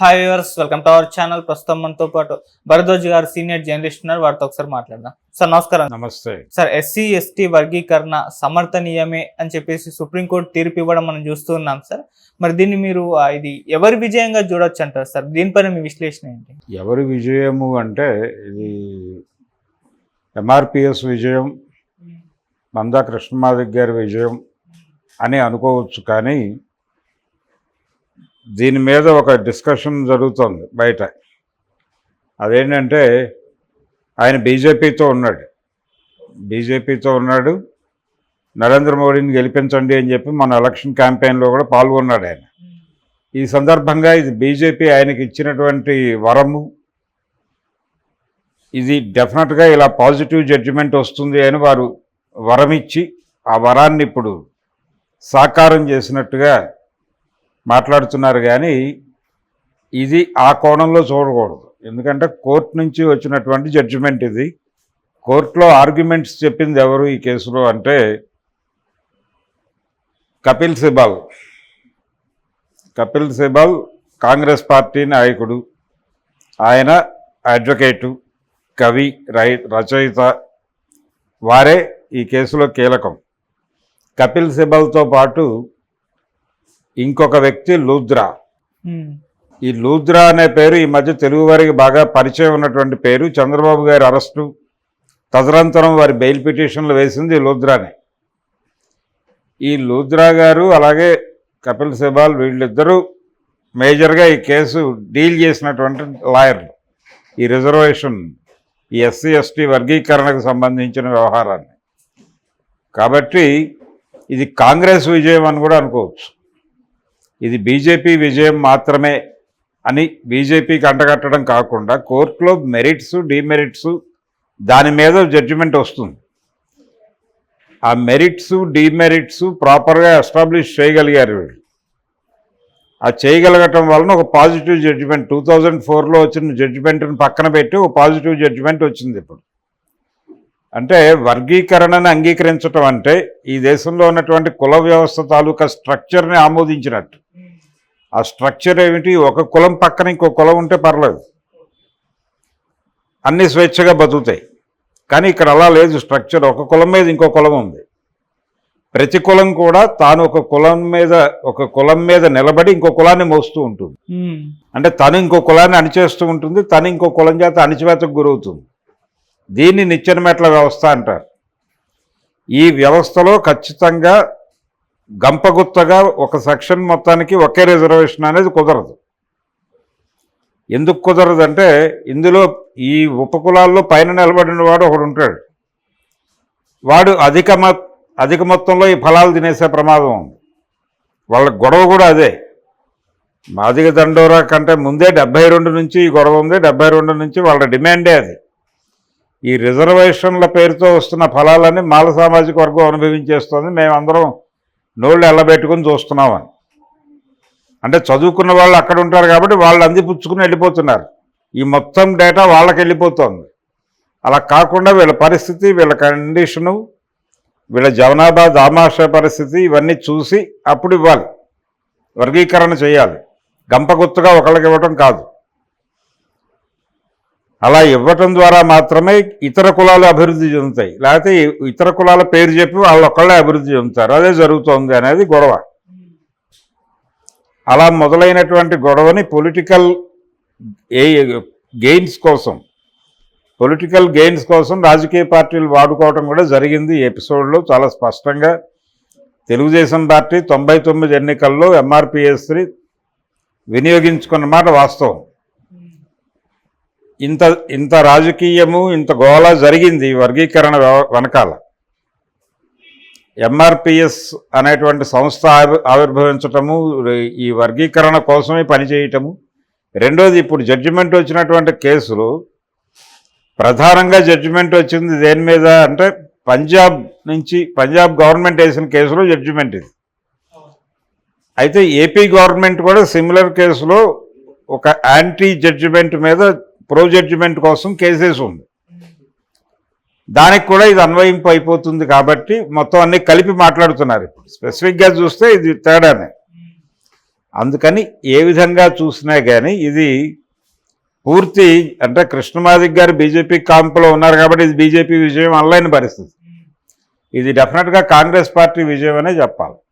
Hi viewers, welcome to our channel. ప్రస్తుతం మనతో పాటు భరద్వాజ్ గారు సీనియర్ జర్నలిస్ట్ ఉన్నారు. వారితో ఒకసారి మాట్లాడదాం. సార్ నమస్కారం. నమస్తే సార్, ఎస్సీ ఎస్టీ వర్గీకరణ సమర్థనీయమే అని చెప్పేసి సుప్రీంకోర్టు తీర్పు ఇవ్వడం మనం చూస్తూ ఉన్నాం సార్. మరి దీన్ని మీరు ఇది ఎవరి విజయంగా చూడొచ్చు అంటారు సార్? దీనిపైన మీ విశ్లేషణ ఏంటి? ఎవరి విజయము అంటే ఇది ఎంఆర్పిఎస్ విజయం, మందా కృష్ణమాదిక్ గారి విజయం అని అనుకోవచ్చు. కానీ దీని మీద ఒక డిస్కషన్ జరుగుతుంది బయట. అదేంటంటే ఆయన బీజేపీతో ఉన్నాడు, నరేంద్ర మోడీని గెలిపించండి అని చెప్పి మన ఎలక్షన్ క్యాంపెయిన్లో కూడా పాల్గొన్నాడు ఆయన. ఈ సందర్భంగా ఇది బీజేపీ ఆయనకి ఇచ్చినటువంటి వరము, ఇది డెఫినెట్గా ఇలా పాజిటివ్ జడ్జిమెంట్ వస్తుంది అని వారు వరమిచ్చి ఆ వరాన్ని ఇప్పుడు సాకారం చేసినట్టుగా మాట్లాడుతున్నారు. కానీ ఇది ఆ కోణంలో చూడకూడదు. ఎందుకంటే కోర్టు నుంచి వచ్చినటువంటి జడ్జిమెంట్ ఇది. కోర్టులో ఆర్గ్యుమెంట్స్ చెప్పింది ఎవరు ఈ కేసులో అంటే కపిల్ సిబల్ కాంగ్రెస్ పార్టీ నాయకుడు, ఆయన అడ్వకేటు, కవి, రచయిత. వారే ఈ కేసులో కీలకం. కపిల్ సిబల్తో పాటు ఇంకొక వ్యక్తి లూథ్రా. ఈ లూథ్రా అనే పేరు ఈ మధ్య తెలుగు వారికి బాగా పరిచయం ఉన్నటువంటి పేరు. చంద్రబాబు గారి అరెస్టు తదనంతరం వారి బెయిల్ పిటిషన్లు వేసింది లూథ్రానే. ఈ లూథ్రా గారు అలాగే కపిల్ సిబల్ వీళ్ళిద్దరూ మేజర్గా ఈ కేసు డీల్ చేసినటువంటి లాయర్లు. ఈ రిజర్వేషన్, ఈ ఎస్సీ ఎస్టీ వర్గీకరణకు సంబంధించిన వ్యవహారాన్ని. కాబట్టి ఇది కాంగ్రెస్ విజయం అని కూడా అనుకోవచ్చు. ఇది బీజేపీ విజయం మాత్రమే అని బీజేపీకి అంటగట్టడం కాకుండా కోర్టులో మెరిట్స్, డిమెరిట్స్ దాని మీద జడ్జిమెంట్ వస్తుంది. ఆ మెరిట్స్, డిమెరిట్స్ ప్రాపర్గా ఎస్టాబ్లిష్ చేయగలిగారు వీళ్ళు. ఆ చేయగలగటం వలన ఒక పాజిటివ్ జడ్జిమెంట్ 2004లో వచ్చిన జడ్జిమెంట్ని పక్కన పెట్టి ఒక పాజిటివ్ జడ్జిమెంట్ వచ్చింది ఇప్పుడు. అంటే వర్గీకరణను అంగీకరించటం అంటే ఈ దేశంలో ఉన్నటువంటి కుల వ్యవస్థ తాలూకా స్ట్రక్చర్ని ఆమోదించినట్టు. ఆ స్ట్రక్చర్ ఏమిటి? ఒక కులం పక్కన ఇంకో కులం ఉంటే పర్లేదు, అన్ని స్వేచ్ఛగా బతుకుతాయి. కానీ ఇక్కడ అలా లేదు స్ట్రక్చర్. ఒక కులం మీద ఇంకో కులం ఉంది. ప్రతి కులం కూడా తాను ఒక కులం మీద నిలబడి ఇంకో కులాన్ని మోస్తూ ఉంటుంది. అంటే తను ఇంకో కులాన్ని అణిచేస్తూ ఉంటుంది, తను ఇంకో కులం చేత అణిచివేతకు గురవుతుంది. దీన్ని నిచ్చెనమెట్ల వ్యవస్థ అంటారు. ఈ వ్యవస్థలో ఖచ్చితంగా గంపగుత్తగా ఒక సెక్షన్ మొత్తానికి ఒకే రిజర్వేషన్ అనేది కుదరదు. ఎందుకు కుదరదంటే ఇందులో ఈ ఉపకులాల్లో పైన నిలబడిన వాడు ఒకడు ఉంటాడు. వాడు అధిక మొత్తంలో ఈ ఫలాలు తినేసే ప్రమాదం ఉంది. వాళ్ళ గొడవ కూడా అదే. మాదిగ దండోరా కంటే ముందే 72 నుంచి ఈ గొడవ ఉంది. 72 నుంచి వాళ్ళ డిమాండే అది. ఈ రిజర్వేషన్ల పేరుతో వస్తున్న ఫలాలన్నీ మాల సామాజిక వర్గం అనుభవించేస్తుంది, మేమందరం నోళ్ళు ఎల్లబెట్టుకుని చూస్తున్నామని. అంటే చదువుకున్న వాళ్ళు అక్కడ ఉంటారు కాబట్టి వాళ్ళు అందిపుచ్చుకుని వెళ్ళిపోతున్నారు. ఈ మొత్తం డేటా వాళ్ళకి వెళ్ళిపోతుంది. అలా కాకుండా వీళ్ళ పరిస్థితి, వీళ్ళ కండిషను, వీళ్ళ జవనాభా దామాష పరిస్థితి ఇవన్నీ చూసి అప్పుడు ఇవ్వాలి, వర్గీకరణ చేయాలి. గంపగుత్తుగా ఒకళ్ళకి ఇవ్వటం కాదు. అలా ఇవ్వటం ద్వారా మాత్రమే ఇతర కులాలు అభివృద్ధి చెందుతాయి. లేకపోతే ఇతర కులాల పేరు చెప్పి వాళ్ళు ఒక్కళ్ళే అభివృద్ధి చెందుతారు. అదే జరుగుతోంది అనేది గొడవ. అలా మొదలైనటువంటి గొడవని పొలిటికల్ గెయిన్స్ కోసం రాజకీయ పార్టీలు వాడుకోవడం కూడా జరిగింది. ఈ ఎపిసోడ్లో చాలా స్పష్టంగా తెలుగుదేశం పార్టీ 99 ఎన్నికల్లో ఎంఆర్పిఎస్ని వినియోగించుకున్న మాట వాస్తవం. ఇంత రాజకీయము, ఇంత గోళ జరిగింది ఈ వర్గీకరణ వెనకాల. ఎంఆర్పిఎస్ అనేటువంటి సంస్థ ఆవిర్భవించటము, ఈ వర్గీకరణ కోసమే పనిచేయటము. రెండోది, ఇప్పుడు జడ్జిమెంట్ వచ్చినటువంటి కేసులు ప్రధానంగా జడ్జిమెంట్ వచ్చింది దేని మీద అంటే పంజాబ్ గవర్నమెంట్ వేసిన కేసులో జడ్జిమెంట్ ఇది. అయితే ఏపీ గవర్నమెంట్ కూడా సిమిలర్ కేసులో ఒక యాంటీ జడ్జిమెంట్ మీద ప్రో జడ్జిమెంట్ కోసం కేసేసి ఉంది. దానికి కూడా ఇది అన్వయింపు అయిపోతుంది. కాబట్టి మొత్తం అన్ని కలిపి మాట్లాడుతున్నారు. ఇప్పుడు స్పెసిఫిక్గా చూస్తే ఇది తేడానే. అందుకని ఏ విధంగా చూసినా కానీ ఇది పూర్తి అంటే కృష్ణమాదిక్ గారు బీజేపీ కాంపులో ఉన్నారు కాబట్టి ఇది బీజేపీ విజయం అనలేని పరిస్థితి. ఇది డెఫినెట్గా కాంగ్రెస్ పార్టీ విజయం అనే చెప్పాలి.